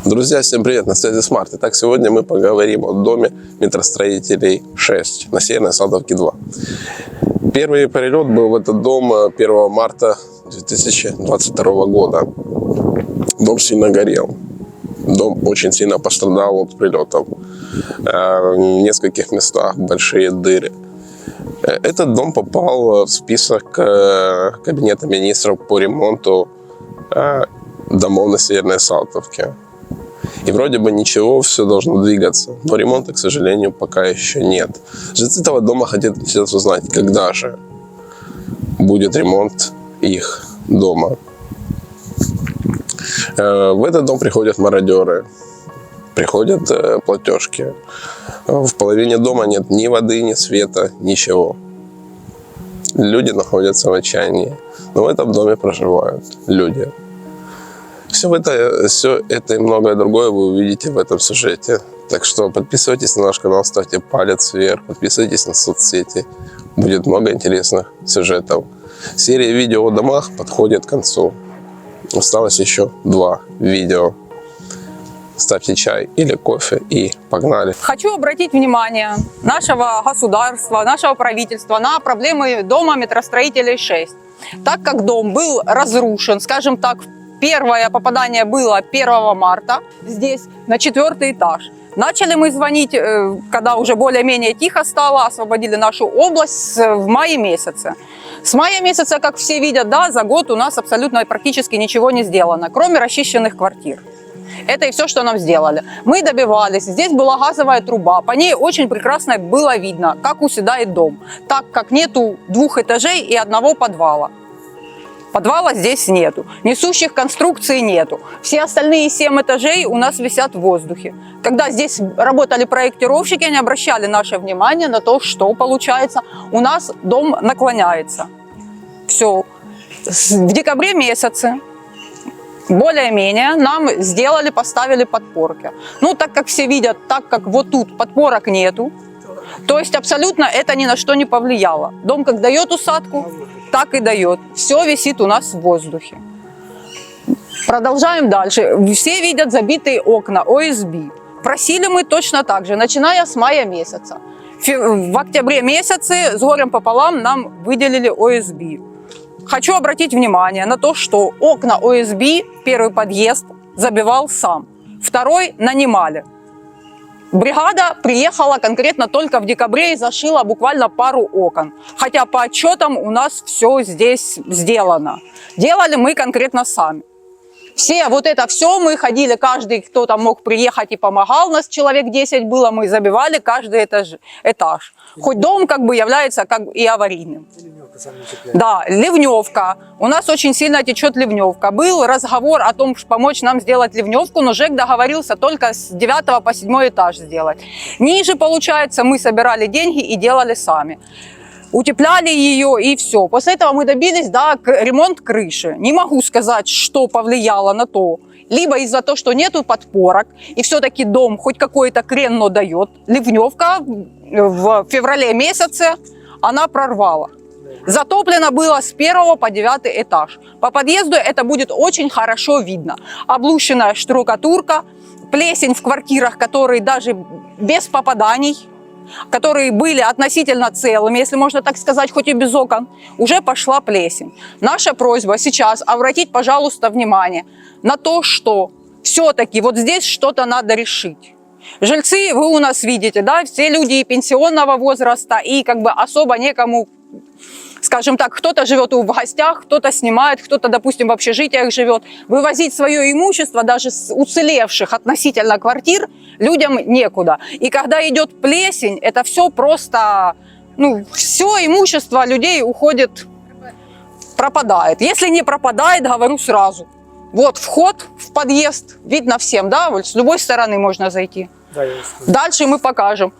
Друзья, всем привет, на связи Смарт. Итак, сегодня мы поговорим о доме метростроителей 6 на Северной Салтовке 2. Первый перелет был в этот дом 1 марта 2022 года. Дом сильно горел. Дом очень сильно пострадал от прилетов. В нескольких местах большие дыры. Этот дом попал в список Кабинета министров по ремонту домов на Северной Салтовке. И вроде бы ничего, все должно двигаться. Но ремонта, к сожалению, пока еще нет. Жильцы этого дома хотят сейчас узнать, когда же будет ремонт их дома. В этот дом приходят мародеры, приходят платежки. В половине дома нет ни воды, ни света, ничего. Люди находятся в отчаянии. Но в этом доме проживают люди. Все это и многое другое вы увидите в этом сюжете. Так что подписывайтесь на наш канал, ставьте палец вверх, подписывайтесь на соцсети. Будет много интересных сюжетов. Серия видео о домах подходит к концу. Осталось еще 2 видео. Ставьте чай или кофе и погнали. Хочу обратить внимание нашего государства, нашего правительства на проблемы дома метростроителей 6. Так как дом был разрушен, скажем так, первое попадание было 1 марта здесь на 4-й этаж. Начали мы звонить, когда уже более-менее тихо стало, освободили нашу область в мае месяце. С мая месяца, как все видят, да, за год у нас абсолютно практически ничего не сделано, кроме расчищенных квартир. Это и все, что нам сделали. Мы добивались, здесь была газовая труба, по ней очень прекрасно было видно, как уседает дом, так как нету 2 этажей и 1 подвала. Подвала здесь нету, несущих конструкций нету. Все остальные 7 этажей у нас висят в воздухе. Когда здесь работали проектировщики, они обращали наше внимание на то, что получается, у нас дом наклоняется. Все. В декабре месяце более-менее нам сделали, поставили подпорки. Ну, так как все видят, так как вот тут подпорок нету, то есть абсолютно это ни на что не повлияло. Дом как дает усадку, так и дает. Все висит у нас в воздухе. Продолжаем дальше. Все видят забитые окна ОСБ. Просили мы точно так же, начиная с мая месяца. В октябре месяце с горем пополам нам выделили ОСБ. Хочу обратить внимание на то, что окна ОСБ, первый подъезд забивал сам, второй нанимали. Бригада приехала конкретно только в декабре и зашила буквально пару окон. Хотя по отчетам у нас все здесь сделано. Делали мы конкретно сами. Все, вот это все мы ходили, каждый, кто там мог приехать и помогал, нас человек 10 было, мы забивали каждый этаж. Хоть дом как бы является как бы и аварийным. Да, ливневка. У нас очень сильно течет ливневка. Был разговор о том, что помочь нам сделать ливневку, но ЖЭК договорился только с 9 по 7 этаж сделать. Ниже, получается, мы собирали деньги и делали сами. Утепляли ее и все. После этого мы добились, да, ремонт крыши. Не могу сказать, что повлияло на то. Либо из-за того, что нету подпорок, и все-таки дом хоть какой-то крен, но дает. Ливневка в феврале месяце она прорвала. Затоплено было с 1 по 9 этаж. По подъезду это будет очень хорошо видно. Облущенная штукатурка, плесень в квартирах, которые даже без попаданий, которые были относительно целыми, если можно так сказать, хоть и без окон, уже пошла плесень. Наша просьба сейчас обратить, пожалуйста, внимание на то, что все-таки вот здесь что-то надо решить. Жильцы, вы у нас видите, да, все люди и пенсионного возраста, и как бы особо некому, скажем так, кто-то живет в гостях, кто-то снимает, кто-то, допустим, в общежитиях живет. Вывозить свое имущество даже с уцелевших относительно квартир людям некуда. И когда идет плесень, это все просто, ну, все имущество людей уходит, пропадает. Если не пропадает, говорю сразу. Вот вход в подъезд, видно всем, да, вот с любой стороны можно зайти. Да, дальше мы покажем.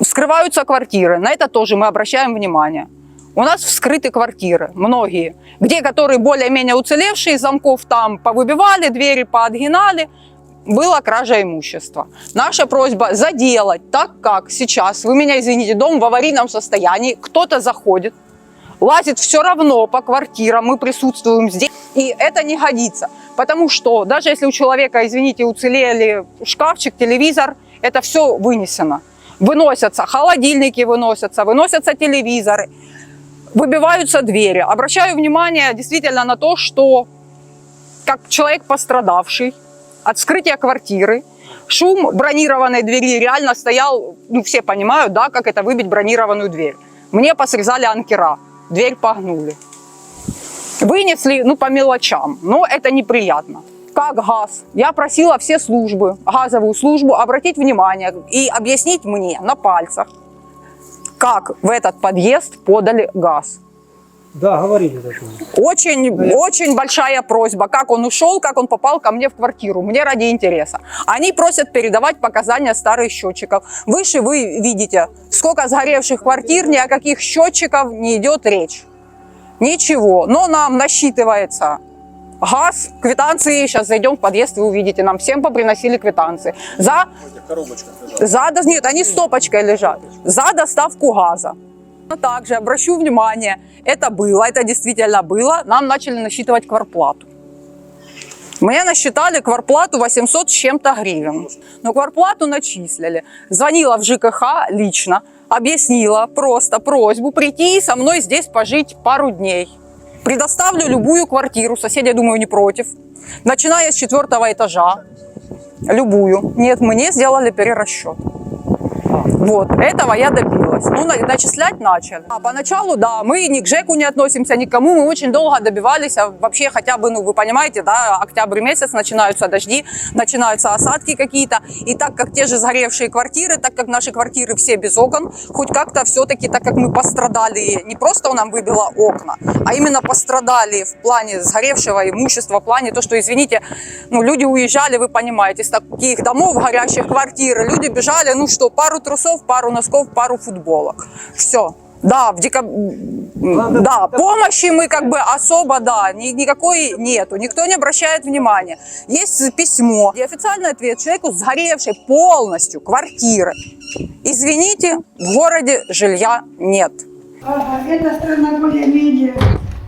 Вскрываются квартиры, на это тоже мы обращаем внимание. У нас вскрыты квартиры, многие, где которые более-менее уцелевшие, замков там повыбивали, двери поотгинали, была кража имущества. Наша просьба заделать так, как сейчас, вы меня извините, дом в аварийном состоянии, кто-то заходит, лазит все равно по квартирам, мы присутствуем здесь, и это не годится. Потому что даже если у человека, извините, уцелели шкафчик, телевизор, это все вынесено. Выносятся холодильники, выносятся телевизоры, выбиваются двери. Обращаю внимание действительно на то, что как человек пострадавший от вскрытия квартиры, шум бронированной двери реально стоял, ну все понимают, да, как это выбить бронированную дверь. Мне посрезали анкера, дверь погнули. Вынесли, ну, по мелочам, но это неприятно. Как газ? Я просила все службы, газовую службу обратить внимание и объяснить мне на пальцах, как в этот подъезд подали газ. Да, говорили такое. Очень большая просьба, как он ушел, как он попал ко мне в квартиру, мне ради интереса. Они просят передавать показания старых счетчиков. Выше вы видите, сколько сгоревших квартир, ни о каких счетчиках не идет речь. Ничего, но нам насчитывается газ, квитанции, сейчас зайдем в подъезд, вы увидите, нам всем поприносили квитанции. Нет, они стопочкой лежат, за доставку газа. Также обращу внимание, это действительно было, нам начали насчитывать квартплату. Мне насчитали квартплату 800 с чем-то гривен. Но квартплату начислили. Звонила в ЖКХ лично, объяснила просто просьбу прийти со мной здесь пожить пару дней. Предоставлю любую квартиру, соседи, думаю, не против. Начиная с 4-го этажа, любую. Нет, мне сделали перерасчет. Вот, этого я добилась. Ну, начислять начали. А поначалу, да, мы ни к ЖЭКу не относимся, ни к кому. Мы очень долго добивались, вообще хотя бы, ну, вы понимаете, да, октябрь месяц, начинаются дожди, начинаются осадки какие-то. И так как те же сгоревшие квартиры, так как наши квартиры все без окон, хоть как-то все-таки, так как мы пострадали, не просто нам выбило окна, а именно пострадали в плане сгоревшего имущества, в плане то, что, извините, ну, люди уезжали, вы понимаете, из таких домов, горящих квартир, люди бежали, ну что, пару трусов, пару носков, пару футболок. Все. Да, да, помощи мы как бы особо, да, никакой нету, никто не обращает внимания. Есть письмо и официальный ответ человеку, сгоревшей полностью квартиры. Извините, в городе жилья нет. Ага, эта сторона более-менее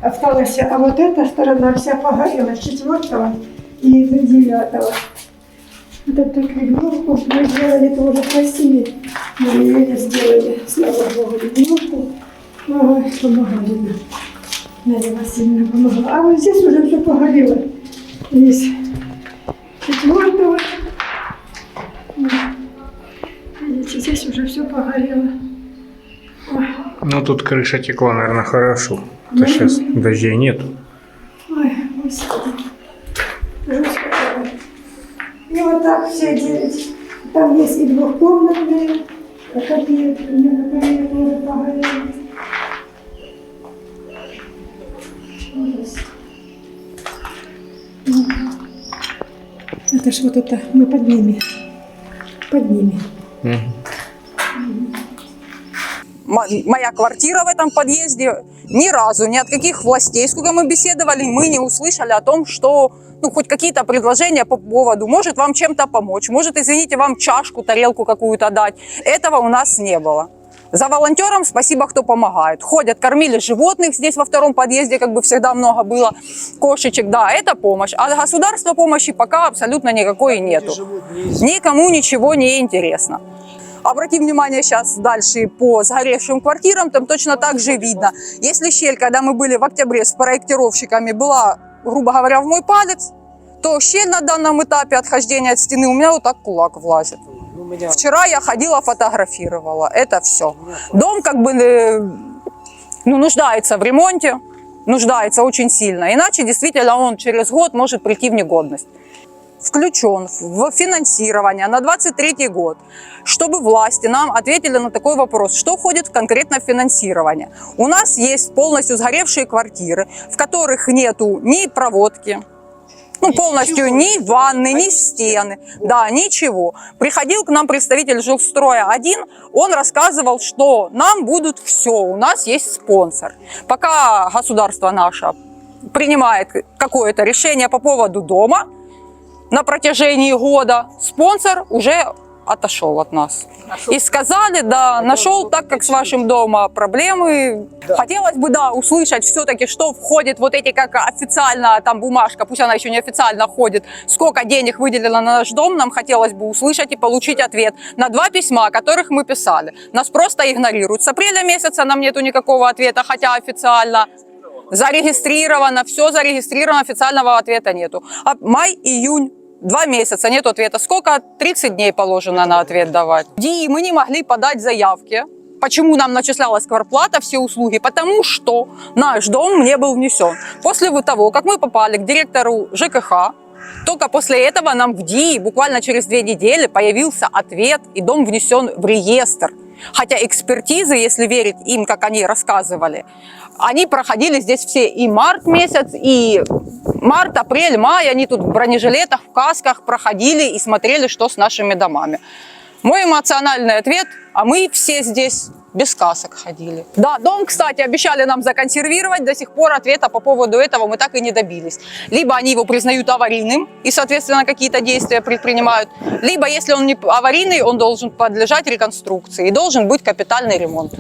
осталась, а вот эта сторона вся погорела с 4-го и до 9-го. Вот эту ливневку мы сделали тоже красивее. Мы ее сделали, слава Богу, ливневку. Ага, помогали нам. Надя Васильевна помогла. А вот здесь уже все погорело. Здесь 4-го. Видите, здесь уже все погорело. Ой. Ну тут крыша текла, наверное, хорошо. То сейчас дождей нет. Ой, Господи. Жестко. И вот так все 9. Там есть и двухкомнатные, такие, некоторые тоже погорели. Это ж вот это мы под ними. Под ними. Моя квартира в этом подъезде, ни разу, ни от каких властей, сколько мы беседовали, мы не услышали о том, что ну, хоть какие-то предложения по поводу, может вам чем-то помочь, может, извините, вам чашку, тарелку какую-то дать. Этого у нас не было. За волонтерам спасибо, кто помогает. Ходят, кормили животных здесь во 2-м подъезде, как бы всегда много было кошечек. Да, это помощь. А государства помощи пока абсолютно никакой нету. Никому ничего не интересно. Обратим внимание сейчас дальше по сгоревшим квартирам, там точно так же видно. Если щель, когда мы были в октябре с проектировщиками, была, грубо говоря, в мой палец, то щель на данном этапе отхождения от стены у меня вот так кулак влазит. Вчера я ходила, фотографировала, это все. Дом как бы ну, нуждается в ремонте, нуждается очень сильно, иначе действительно он через год может прийти в негодность. Включен в финансирование на 2023 год, чтобы власти нам ответили на такой вопрос, что входит конкретно в финансирование. У нас есть полностью сгоревшие квартиры, в которых нету ни проводки, ну, полностью ни ванны, ни стены, да, ничего. Приходил к нам представитель Жилстроя-1, он рассказывал, что нам будут все, у нас есть спонсор. Пока государство наше принимает какое-то решение по поводу дома, на протяжении года спонсор уже отошел от нас. И сказали, да, нашел, так как с вашим домом проблемы. Да. Хотелось бы, да, услышать все-таки, что входит вот эти, как официально там бумажка, пусть она еще не официально ходит, сколько денег выделено на наш дом, нам хотелось бы услышать и получить ответ на 2 письма, которых мы писали. Нас просто игнорируют. С апреля месяца нам нету никакого ответа, хотя официально зарегистрировано, все зарегистрировано, официального ответа нету. А май, июнь. 2 месяца, нет ответа. Сколько? 30 дней положено на ответ давать. И мы не могли подать заявки. Почему нам начислялась квартплата, все услуги? Потому что наш дом не был внесен. После того, как мы попали к директору ЖКХ, только после этого нам в ДИИ буквально через 2 недели появился ответ, и дом внесен в реестр. Хотя экспертизы, если верить им, как они рассказывали, они проходили здесь все и март месяц, и март, апрель, май, они тут в бронежилетах, в касках проходили и смотрели, что с нашими домами. Мой эмоциональный ответ, а мы все здесь без касок ходили. Да, дом, кстати, обещали нам законсервировать, до сих пор ответа по поводу этого мы так и не добились. Либо они его признают аварийным и, соответственно, какие-то действия предпринимают, либо, если он не аварийный, он должен подлежать реконструкции и должен быть капитальный ремонт.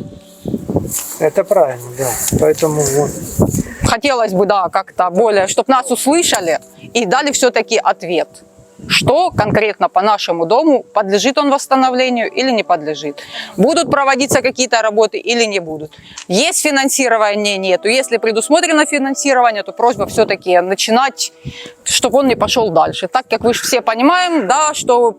Это правильно, да. Поэтому вот. Хотелось бы, да, как-то более, чтобы нас услышали и дали все-таки ответ. Что конкретно по нашему дому, подлежит он восстановлению или не подлежит. Будут проводиться какие-то работы или не будут. Есть финансирование, нету. Если предусмотрено финансирование, то просьба все-таки начинать, чтобы он не пошел дальше. Так как вы же все понимаем, да, что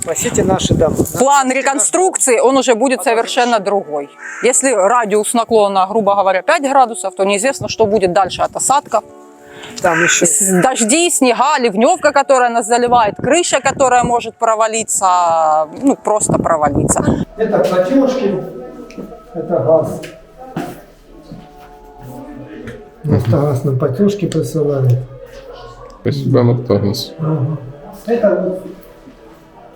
Спасите наши дома. План реконструкции, он уже будет совершенно другой. Если радиус наклона, грубо говоря, 5 градусов, то неизвестно, что будет дальше от осадков. Там еще Дожди, снега, ливневка, которая нас заливает, крыша, которая может провалиться, ну просто провалиться. это платежки, это газ. Нафтогаз нам платежки присылает. Спасибо, Нафтогаз. Ага. Это вот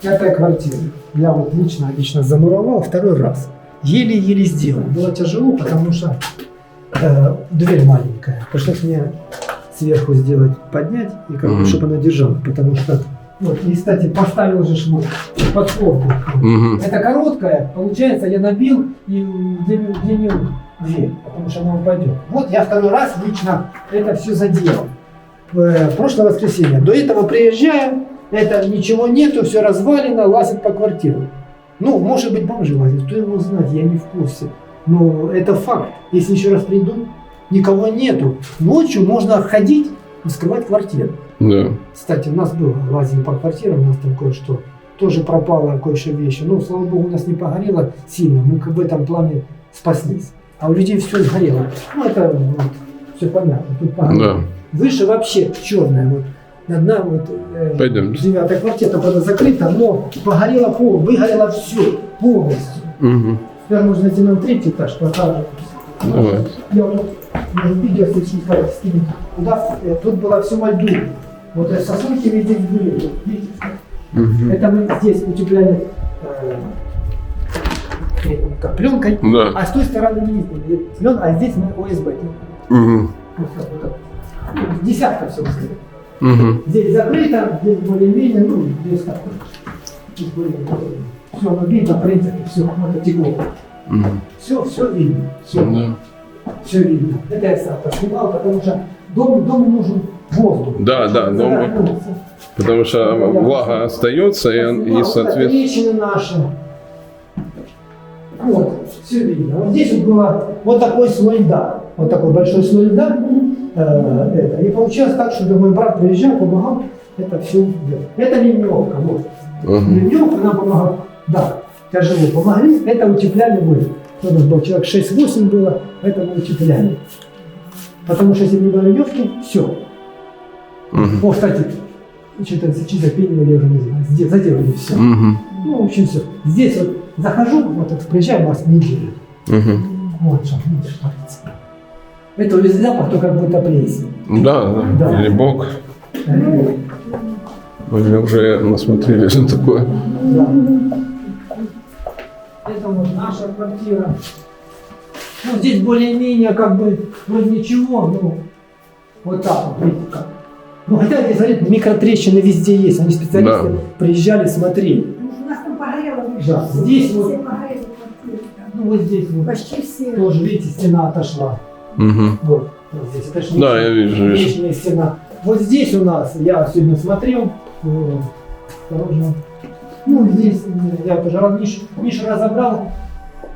5-я квартира. Я вот лично замуровал 2-й раз. Еле-еле сделал. Было тяжело, потому что дверь маленькая. Пришлось мне сверху сделать, поднять, и как бы, чтобы она держала. Потому что, вот, и, кстати, поставил же вот подпорку. Это короткая, получается, я набил и удлинил дверь, потому что она упадет. Вот я 2-й раз лично это все заделал. Прошлое воскресенье. До этого приезжаю, это ничего нету, все развалено, лазит по квартирам. Ну, может быть, бомжи лазят, кто его знает, я не в курсе. Но это факт. Если еще раз придут, никого нету. Ночью можно ходить и вскрывать квартиру. Да. Кстати, у нас было лазили по квартирам, у нас там кое-что тоже пропало, кое-что вещи. Ну, слава богу, у нас не погорело сильно, мы в этом плане спаслись. А у людей все сгорело. Ну, это вот, все понятно, тут погорело. Да. Выше вообще черная, вот одна вот 9-я квартира, только она закрыта, но погорело выгорело все полностью. Угу. Теперь можно идти на 3-й этаж, покажу. Давай. Я вот видео скинуть. Тут было все во льду. Вот сосульки везде были. Видите? Угу. Это мы здесь утепляли пленкой, да. А с той стороны не пленка, а здесь мы ОСБ. Угу. Вот. Десятка все стоит. Угу. Здесь закрыто, здесь более-менее, ну, здесь так. Все, оно видно, в принципе, все, вот текло. Угу. Все видно. Все. Да. Все видно. Это я сам поснимал, потому что дому нужен воздух. Да, дому. Потому что влага остается и соответственно. Трещины наши. Вот, все видно. Вот здесь вот было вот такой слой льда. Вот такой большой слой льда. И получилось так, что мой брат приезжал, помогал. Это все делать. Это ливневка. Вот. Ливневка нам помогала. Да, тяжело помогли. Это утепляли мы. У нас был человек 6-8 было, это мы утепляли. Потому что если не было ливневки, все. О, кстати, что-то запенивали, я уже не знаю. Здесь заделали все. Ну, в общем, все. Здесь вот захожу, вот это приезжаю, у нас неделю. Вот что, видишь, творится. Это весь запах, только как будто плесень. Да. Или бог. Мы уже насмотрелись на такое. Да. Это вот наша квартира. Ну, здесь более-менее как бы вроде ничего, но вот так вот, видите как. Ну, хотя, здесь, говорит, микротрещины везде есть. Они специалисты Да. приезжали, смотрели. У нас там погорело. Да, здесь все вот- погорели квартиры. там. Ну, вот здесь вот Почти все. тоже, видите, стена отошла. Мгм. Вот здесь. Это ж Да, я вижу. внешняя стена. Вот здесь у нас, я сегодня смотрел, осторожно. Ну, здесь я тоже Мишу разобрал.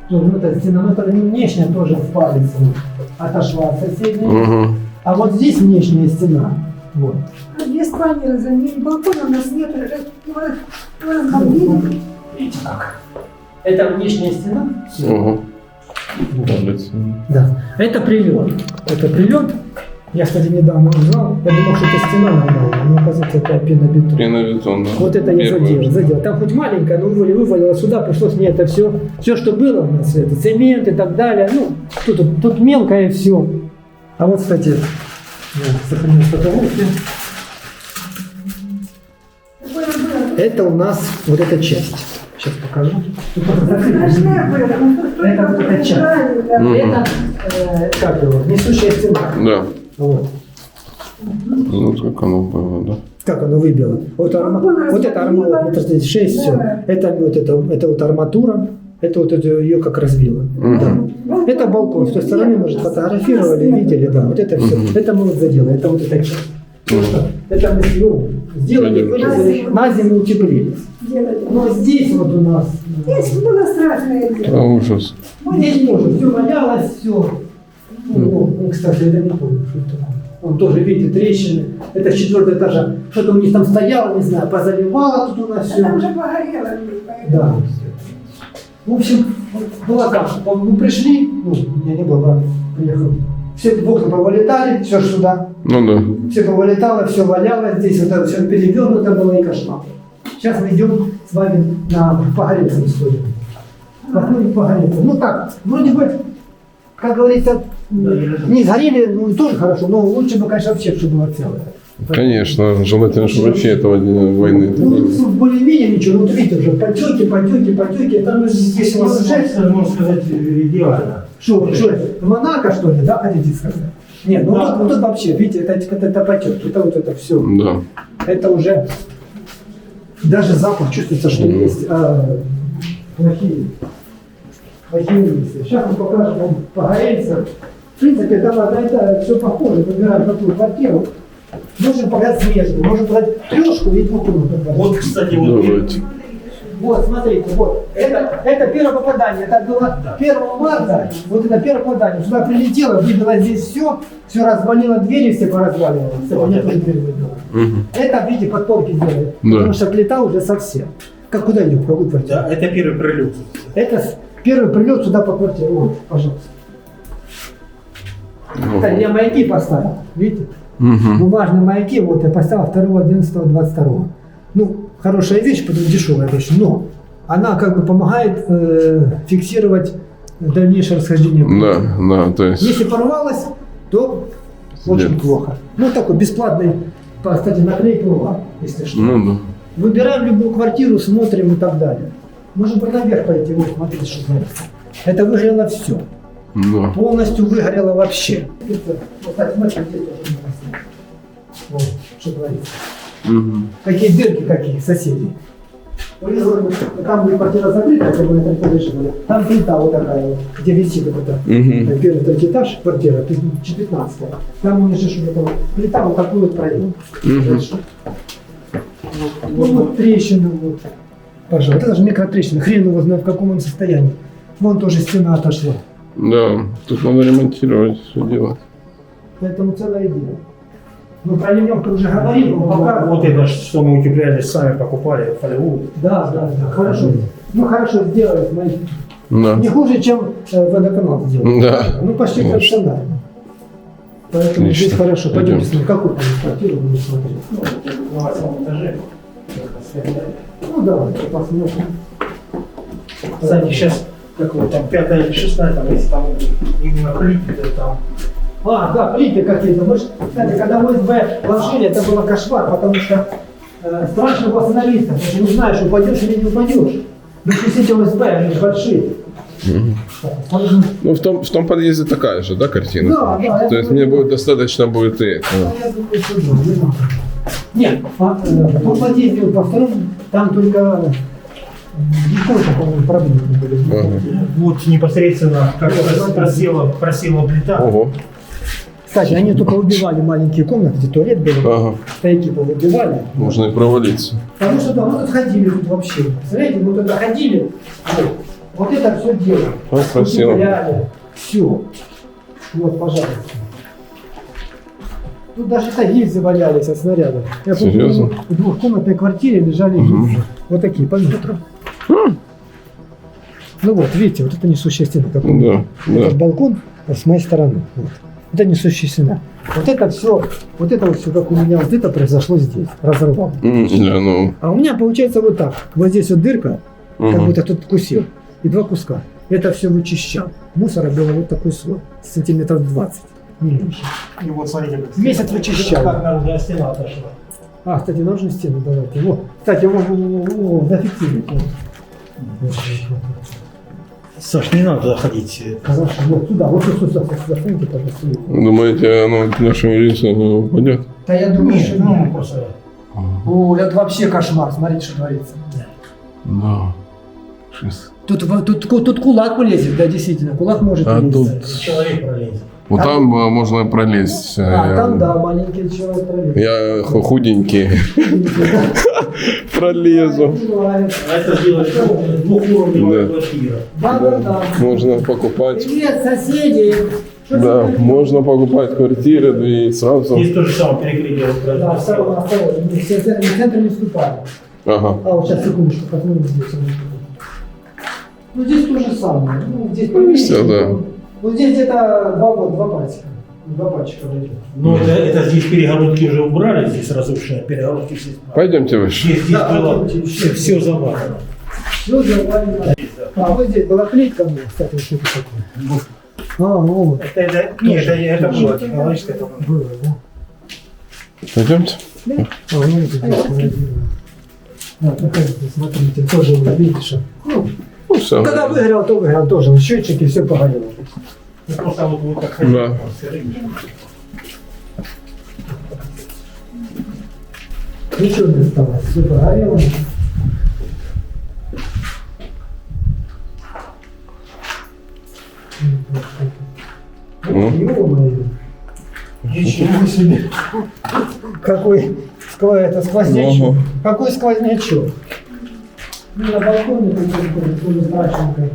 Тоже, ну, эта стена, ну, это внешняя тоже в палец отошла от соседней. Мгм. А вот здесь внешняя стена. Вот. А две спальни разомнили. Балкона у нас нет. Разбомбили. Видите как? Это внешняя стена. Мгм. Да. Это прилет. Это прилет. Я, кстати, недавно узнал. Я думал, что это стена нормальная, но оказывается, это пенобетон. Пеновитон, да. Вот это я задел. Там хоть маленькая, но вывалило сюда, пришлось мне это все, что было у нас, это цемент и так далее. Ну, тут мелкое все. А вот, кстати, я сохранил фотографию. Это у нас вот эта часть. Сейчас покажу. Тут просто закрыто. Страшное было. Это вот эта часть. Это, как его, несущая стена. Да. Вот. Ну, как оно было, да. Как оно выбило. Вот это арматура, метр 6, все. Это вот арматура, это вот ее как разбило. Да. Это балкон. С той стороны, может, фотографировали, видели, да. Вот это все. Это мы вот заделали, это вот эта часть. Это мы сделали, вырезали, на зиму утеплили. Но здесь вот у нас... Здесь было страшное дело. А, ужас. Здесь тоже все валялось, все. Ну, кстати, это не помню, что это такое. Вон тоже, видите, трещины. Это с 4-го этажа. Что-то у них там стояло, не знаю, позаливало тут у нас А все. там же погорело. Да. В общем, было так. Мы пришли, ну, я не был, брат, приехал. Все окна повылетали, все сюда. Ну да. Все повылетало, все валялось. Здесь вот это все перевернуто было и кошмар. Сейчас мы идем с вами на Погорельцам историю. Посмотрим Погорельцам. Ну так, вроде бы, как говорится, не сгорели, ну тоже хорошо, но лучше бы, конечно, вообще, чтобы было целое. Конечно, желательно, чтобы вообще этого войны Ну, более-менее ничего, вот видите, уже потеки, там же здесь у вас уже, можно сказать, идеально. что это, Монако, что ли, да, хотите сказать? Нет, ну Да. тут вообще, видите, это потек, это вот это все. Да. Это уже, даже запах чувствуется, что есть плохие мысли. Сейчас мы покажем вам Погорельцам. В принципе, там это все похоже, выбираем такую квартиру. Можем показать смежную, можем показать трешку и двухкомнатную квартиру. Вот, кстати, вот Давайте. Вот, смотрите, вот. Это первое попадание. Это было 1 марта. Вот это первое попадание. Сюда прилетело, выбило здесь все развалило, двери все поразваливало. Кстати, у меня тоже дверь выбила. Мгм. Это, видите, подпорки делают. Да. Потому что плита уже совсем. Как куда идем? В какую квартиру? Да, это первый прилет. Это первый прилет сюда по квартире. Вот, пожалуйста. Это я маяки поставил. Видите? Мгм. Бумажные маяки, вот я поставил 2.11.22. Ну, хорошая вещь, потом дешевая вещь, но она как бы помогает фиксировать дальнейшее расхождение. Да, то есть... Если порвалось, то очень Нет. плохо. Ну, такой бесплатный, кстати, наклейка была, если что. Ну да. Выбираем любую квартиру, смотрим и так далее. Можем наверх пойти, вот смотрите, что творится. Это выгорело все. Да. Полностью выгорело вообще. Вот так, смотрите, здесь тоже можно. Вот, что творится. Мгм. Какие дырки, какие соседи. Там будет квартира закрыта, как мы это решили. Там плита вот такая, вот, где висит вот эта. Мгм. Первый, третий этаж, квартира, 15. Там у них же что-то там, плита вот такой вот проем. Мгм. Ну вот трещина, вот. Пожалуйста, это же микротрещина, хрен его знает в каком он состоянии. Вон тоже стена отошла. Да, тут надо ремонтировать, все делать. Поэтому целое дело. Ну про ливневку уже говорил, но пока... Вот это, что мы утепляли, сами покупали, фольгу. Да, хорошо. Ну хорошо сделали, смотрите. Да. Не хуже, чем водоканал сделал. Да. Ну почти Конечно. профессионально. Поэтому Отлично. здесь хорошо. Пойдем. Пойдемте смотреть, какую там квартиру будем смотреть. На 8 этаже. Ну давайте посмотрим. Кстати, сейчас, как вот там, 5 или 6, там, если там именно плиты, то там. Да, плиты какие-то. Мы ж, кстати, когда в ОСБ вложили, это было кошмар, потому что страшно было остановиться. Потому что не знаешь, упадешь или не упадешь. Допустите ОСБ, они же большие. Ну, в том подъезде такая же, да, картина? Да, да. То есть мне будет достаточно будет и этого. Я думаю, что да, не надо. Нет, в том подъезде, вот во втором, там только никакой, по-моему, проблемы не были. Ага. Вот непосредственно, как просела плита. Ого. Кстати, они только убивали маленькие комнаты, где туалет был, Ага. стояки убивали. Можно и провалиться. Потому что да, мы тут ходили тут вообще. Представляете, мы туда ходили, вот это все делали. Вот красиво. Все. Вот, пожалуйста. Тут даже гильзы валялись от снарядов. Я помню, Серьезно? в двухкомнатной квартире лежали гильзы. Вот такие, по метру. Ну вот, видите, вот это несущая стена. Как у меня. Да, Этот да. балкон с моей стороны. Вот. Это несущая стена. Вот это все, как у меня, вот это произошло здесь, разорвало. Да, ну. А у меня получается вот так. Вот здесь вот дырка, как Мгм. будто тут кусил, и два куска. Это все вычищал. Мусора было вот такой слой, сантиметров 20. Не меньше. И вот смотрите, как Месяц вычищал. как наружная стена отошла. А, кстати, наружную стену давайте. Вот. Кстати, зафиксируйте. Вот. Саш, не надо заходить. Хорошо, вот туда, вот сюда, зафиксируйте, пожалуйста. Думаете, оно к нашему лицу упадет? Да я думаю, что Ну, нет. просто О, это вообще кошмар, смотрите, что творится. Да. Шесть. Тут кулак полезет, да, действительно, кулак может А влезть. тут... человек пролезет. Вот там можно пролезть. А, там, да, маленький человек пролезет. Я худенький. Пролезу. Бывает. А это сделать двухуровневая Да. квартира. Да. Можно покупать. Привет, соседи! Что Да, тебе? можно покупать квартиры и сразу. Здесь то же самое перекрытие. Вот, Да, осторожно. Мы в центр не вступаем. Ага. А вот сейчас, секундочку, посмотрим здесь. Ну, здесь то же самое. Ну, здесь Всё, да. Ну, здесь где-то два пальчика. Два пальчика дойдет. Но это здесь перегородки уже убрали, здесь разрушенные перегородки. Здесь, Пойдемте выше. здесь было все завалено. Все завалено. А вот здесь была плитка у меня, кстати, вот что-то такое. А, вот. Нет, это было технологическое. Было, да? Пойдемте. А, ну, это здесь холодильник. Да, проходите, смотрите, тоже вот, видишь. Ну все. Когда выиграл, то выиграл тоже. Счетчики, все погорело. Просто вот будет как ходить. Да. Ничего не осталось, все погорело. Ё-моё. Ничего себе. Какой сквознячок. Ага. Какой сквознячок. Ну, на балконе тоже страшненько.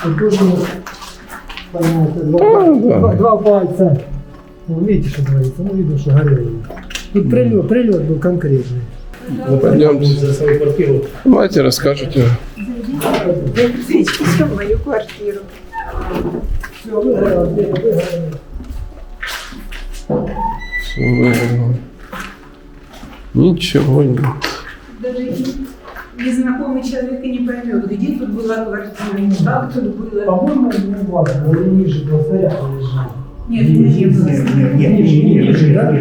Тут тоже, понятно, два пальца. Ну, видите, что творится? Ну, видно, что горело. Тут прилет был конкретный. Ну, пойдемте. За свою квартиру. Давайте расскажете. Зайдите в мою квартиру. Все, выгорело. Всё выгорело. Ничего нет. Даже незнакомый человек и не поймет, где тут была квартира, как тут было. По-моему, не важно, но ниже глазаря лежал. Нет, не было. Ниже, да?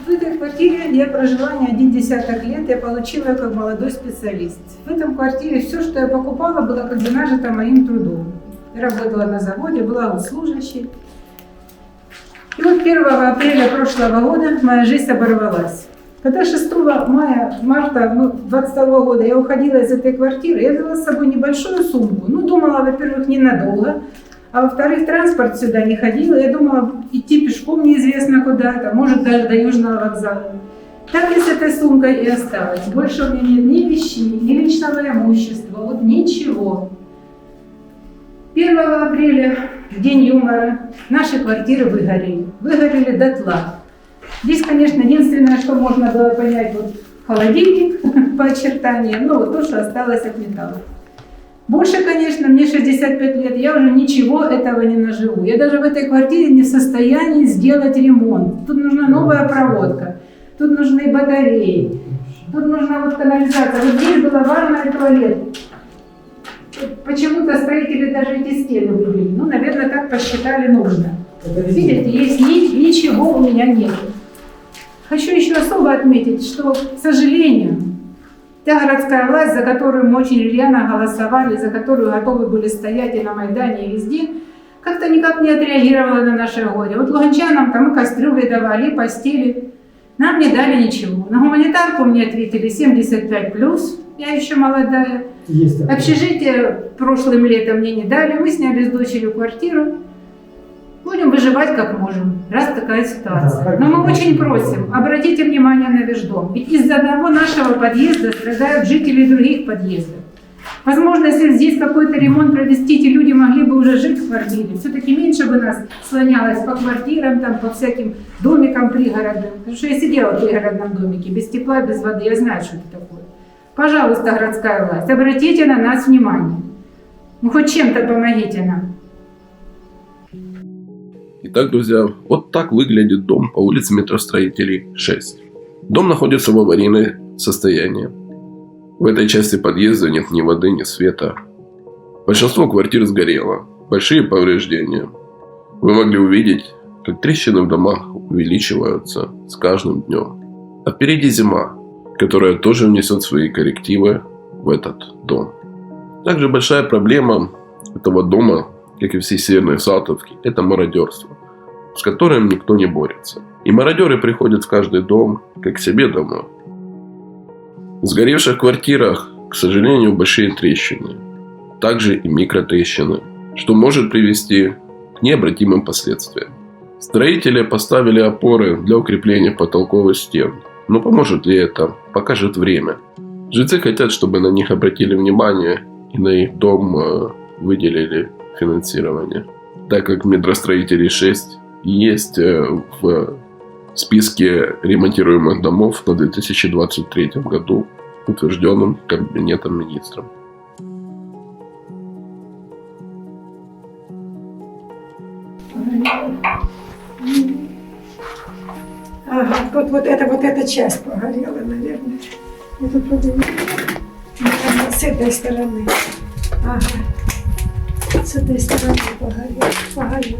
В этой квартире я прожила не один десяток лет, я получила как молодой специалист. В этом квартире все, что я покупала, было как бы нажито моим трудом. Я работала на заводе, была служащей. И вот 1 апреля прошлого года моя жизнь оборвалась. Когда 6 марта 22 года я уходила из этой квартиры, я взяла с собой небольшую сумку. Ну, думала, во-первых, ненадолго, а во-вторых, транспорт сюда не ходил. Я думала, идти пешком неизвестно куда-то, может, даже до Южного вокзала. Так и с этой сумкой и осталось. Больше у меня нет ни вещей, ни личного имущества, вот ничего. 1 апреля, в день юмора, наши квартиры выгорели. Выгорели дотла. Здесь, конечно, единственное, что можно было понять, вот холодильник по очертаниям, ну вот то, что осталось от металла. Больше, конечно, мне 65 лет, я уже ничего этого не наживу. Я даже в этой квартире не в состоянии сделать ремонт. Тут нужна новая проводка, тут нужны батареи, тут нужна вот канализация. Вот здесь была ванная и туалет. Почему-то строители даже эти стены выбили. Ну, наверное, так посчитали нужно. Видите, есть ничего у меня нет. Хочу еще особо отметить, что, к сожалению, Та городская власть, за которую мы очень рьяно голосовали, за которую готовы были стоять и на Майдане, и везде, как-то никак не отреагировала на наше горе. Вот луганчанам там и кастрюли давали, и постели. Нам не дали ничего. На гуманитарку мне ответили 75+, я еще молодая. Есть такое. Общежитие прошлым летом мне не дали, мы сняли с дочерью квартиру. Будем выживать как можем, раз такая ситуация. Да, Но мы очень просим, обратите внимание на ваш дом. Ведь из-за одного нашего подъезда страдают жители других подъездов. Возможно, если здесь какой-то ремонт провести, эти люди могли бы уже жить в квартире. Все-таки меньше бы нас слонялось по квартирам, там, по всяким домикам пригородным. Потому что я сидела в пригородном домике, без тепла, без воды, я знаю, что это такое. Пожалуйста, городская власть, обратите на нас внимание. Ну, хоть чем-то помогите нам. Итак, друзья, вот так выглядит дом по улице Метростроителей 6. Дом находится в аварийном состоянии. В этой части подъезда нет ни воды, ни света. Большинство квартир сгорело. Большие повреждения. Вы могли увидеть, как трещины в домах увеличиваются с каждым днем. А впереди зима, которая тоже внесет свои коррективы в этот дом. Также большая проблема этого дома, как и всей Северной Салтовки, это мародерство, с которым никто не борется. И мародеры приходят в каждый дом, как к себе домой. В сгоревших квартирах, к сожалению, большие трещины. Также и микротрещины, что может привести к необратимым последствиям. Строители поставили опоры для укрепления потолковых стен. Но поможет ли это, покажет время. Жильцы хотят, чтобы на них обратили внимание и на их дом выделили финансирование. Так как Метростроителей 6 есть в списке ремонтируемых домов на 2023 году, утвержденным Кабинетом министров. Ага, тут вот эта часть погорела, наверное. Я тут подумала, наверное, с этой стороны. Ага. С этой стороны погорела.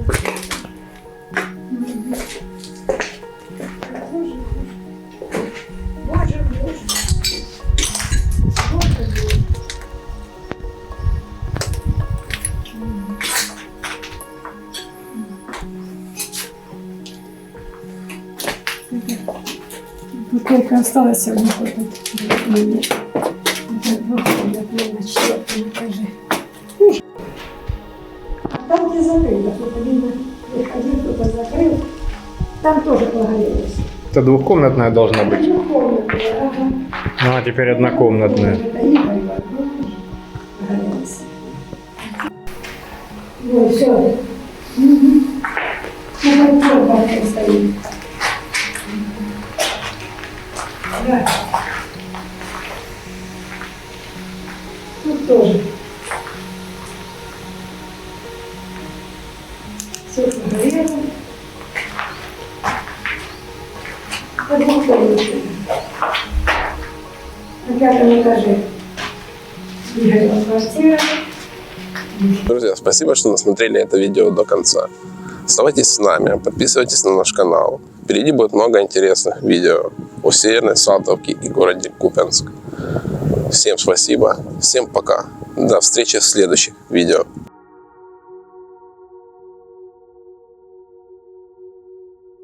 Мгм. Боже, Боже. Тут только осталось одно вот тут. Там, где закрыто, кто-то видно, приходил, кто-то закрыл. Там тоже погорелось. Это двухкомнатная должна быть. Двухкомнатная, ага. Ну, а теперь однокомнатная. Это Игорь погорелось. Вот, все. Угу. Ну, там барка стоит. Да. Тут тоже. Все погорело. На двухкомнатной. На 5-м этаже. Игорева квартира. Друзья, спасибо, что досмотрели это видео до конца. Оставайтесь с нами, подписывайтесь на наш канал. Впереди будет много интересных видео о Северной Салтовке и городе Купянск. Всем спасибо, всем пока. До встречи в следующих видео.